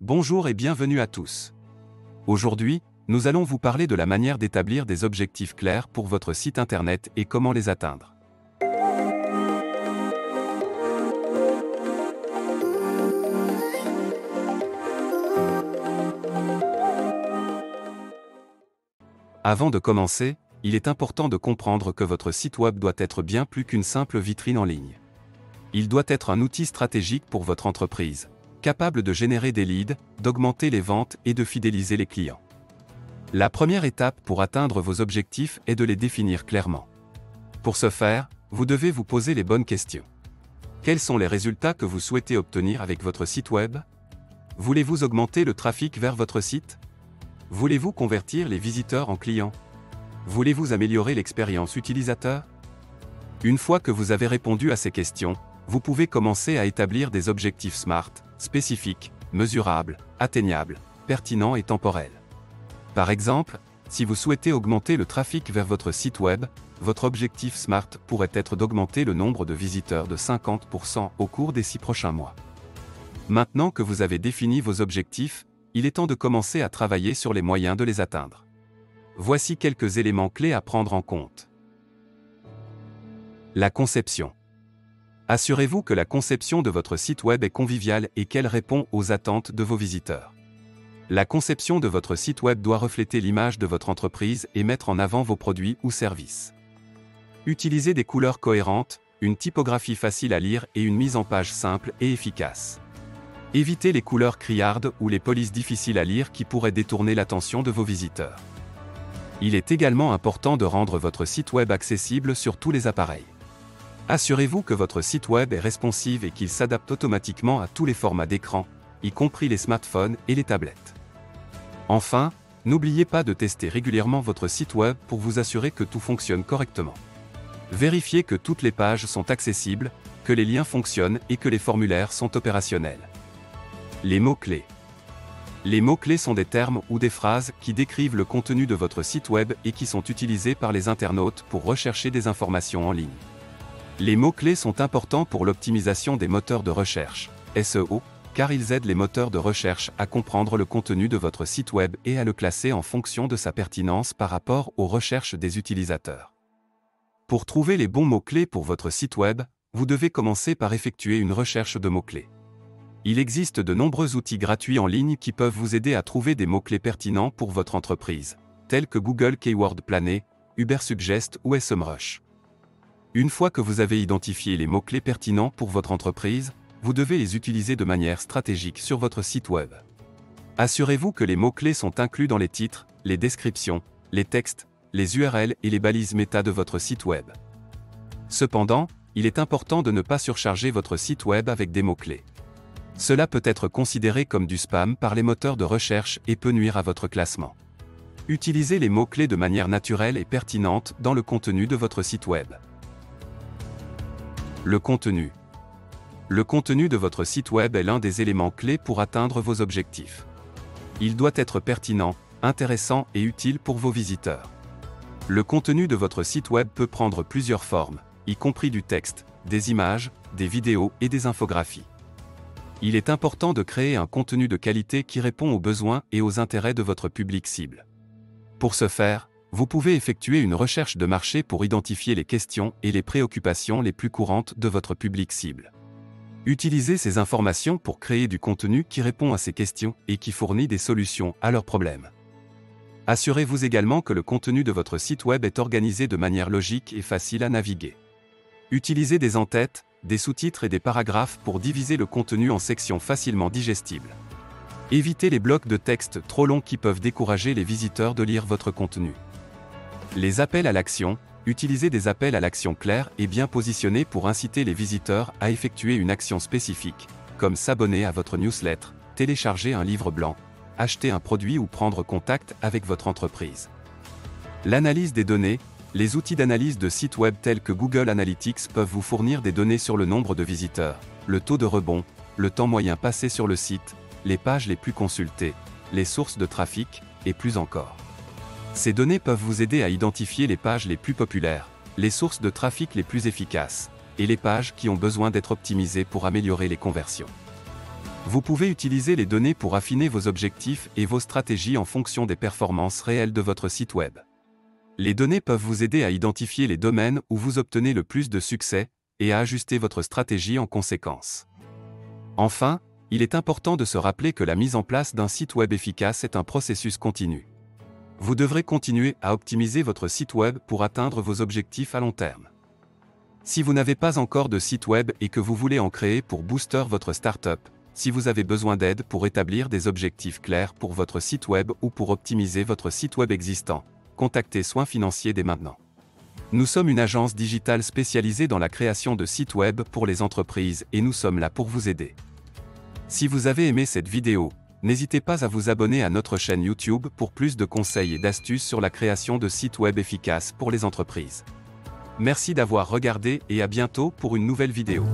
Bonjour et bienvenue à tous. Aujourd'hui, nous allons vous parler de la manière d'établir des objectifs clairs pour votre site internet et comment les atteindre. Avant de commencer, il est important de comprendre que votre site web doit être bien plus qu'une simple vitrine en ligne. Il doit être un outil stratégique pour votre entreprise, capable de générer des leads, d'augmenter les ventes et de fidéliser les clients. La première étape pour atteindre vos objectifs est de les définir clairement. Pour ce faire, vous devez vous poser les bonnes questions. Quels sont les résultats que vous souhaitez obtenir avec votre site web? Voulez-vous augmenter le trafic vers votre site? Voulez-vous convertir les visiteurs en clients? Voulez-vous améliorer l'expérience utilisateur? Une fois que vous avez répondu à ces questions, vous pouvez commencer à établir des objectifs SMART, spécifiques, mesurables, atteignables, pertinents et temporels. Par exemple, si vous souhaitez augmenter le trafic vers votre site web, votre objectif SMART pourrait être d'augmenter le nombre de visiteurs de 50% au cours des 6 prochains mois. Maintenant que vous avez défini vos objectifs, il est temps de commencer à travailler sur les moyens de les atteindre. Voici quelques éléments clés à prendre en compte. La conception. Assurez-vous que la conception de votre site web est conviviale et qu'elle répond aux attentes de vos visiteurs. La conception de votre site web doit refléter l'image de votre entreprise et mettre en avant vos produits ou services. Utilisez des couleurs cohérentes, une typographie facile à lire et une mise en page simple et efficace. Évitez les couleurs criardes ou les polices difficiles à lire qui pourraient détourner l'attention de vos visiteurs. Il est également important de rendre votre site web accessible sur tous les appareils. Assurez-vous que votre site web est responsive et qu'il s'adapte automatiquement à tous les formats d'écran, y compris les smartphones et les tablettes. Enfin, n'oubliez pas de tester régulièrement votre site web pour vous assurer que tout fonctionne correctement. Vérifiez que toutes les pages sont accessibles, que les liens fonctionnent et que les formulaires sont opérationnels. Les mots-clés. Les mots-clés sont des termes ou des phrases qui décrivent le contenu de votre site web et qui sont utilisés par les internautes pour rechercher des informations en ligne. Les mots-clés sont importants pour l'optimisation des moteurs de recherche, SEO, car ils aident les moteurs de recherche à comprendre le contenu de votre site web et à le classer en fonction de sa pertinence par rapport aux recherches des utilisateurs. Pour trouver les bons mots-clés pour votre site web, vous devez commencer par effectuer une recherche de mots-clés. Il existe de nombreux outils gratuits en ligne qui peuvent vous aider à trouver des mots-clés pertinents pour votre entreprise, tels que Google Keyword Planner, Ubersuggest ou SEMrush. Une fois que vous avez identifié les mots-clés pertinents pour votre entreprise, vous devez les utiliser de manière stratégique sur votre site web. Assurez-vous que les mots-clés sont inclus dans les titres, les descriptions, les textes, les URL et les balises méta de votre site web. Cependant, il est important de ne pas surcharger votre site web avec des mots-clés. Cela peut être considéré comme du spam par les moteurs de recherche et peut nuire à votre classement. Utilisez les mots-clés de manière naturelle et pertinente dans le contenu de votre site web. Le contenu. Le contenu de votre site web est l'un des éléments clés pour atteindre vos objectifs. Il doit être pertinent, intéressant et utile pour vos visiteurs. Le contenu de votre site web peut prendre plusieurs formes, y compris du texte, des images, des vidéos et des infographies. Il est important de créer un contenu de qualité qui répond aux besoins et aux intérêts de votre public cible. Pour ce faire, vous pouvez effectuer une recherche de marché pour identifier les questions et les préoccupations les plus courantes de votre public cible. Utilisez ces informations pour créer du contenu qui répond à ces questions et qui fournit des solutions à leurs problèmes. Assurez-vous également que le contenu de votre site web est organisé de manière logique et facile à naviguer. Utilisez des en-têtes, des sous-titres et des paragraphes pour diviser le contenu en sections facilement digestibles. Évitez les blocs de texte trop longs qui peuvent décourager les visiteurs de lire votre contenu. Les appels à l'action. Utilisez des appels à l'action clairs et bien positionnés pour inciter les visiteurs à effectuer une action spécifique, comme s'abonner à votre newsletter, télécharger un livre blanc, acheter un produit ou prendre contact avec votre entreprise. L'analyse des données. Les outils d'analyse de sites web tels que Google Analytics peuvent vous fournir des données sur le nombre de visiteurs, le taux de rebond, le temps moyen passé sur le site, les pages les plus consultées, les sources de trafic, et plus encore. Ces données peuvent vous aider à identifier les pages les plus populaires, les sources de trafic les plus efficaces, et les pages qui ont besoin d'être optimisées pour améliorer les conversions. Vous pouvez utiliser les données pour affiner vos objectifs et vos stratégies en fonction des performances réelles de votre site web. Les données peuvent vous aider à identifier les domaines où vous obtenez le plus de succès et à ajuster votre stratégie en conséquence. Enfin, il est important de se rappeler que la mise en place d'un site web efficace est un processus continu. Vous devrez continuer à optimiser votre site web pour atteindre vos objectifs à long terme. Si vous n'avez pas encore de site web et que vous voulez en créer pour booster votre startup, si vous avez besoin d'aide pour établir des objectifs clairs pour votre site web ou pour optimiser votre site web existant, contactez Soin Financier dès maintenant. Nous sommes une agence digitale spécialisée dans la création de sites web pour les entreprises et nous sommes là pour vous aider. Si vous avez aimé cette vidéo, n'hésitez pas à vous abonner à notre chaîne YouTube pour plus de conseils et d'astuces sur la création de sites web efficaces pour les entreprises. Merci d'avoir regardé et à bientôt pour une nouvelle vidéo.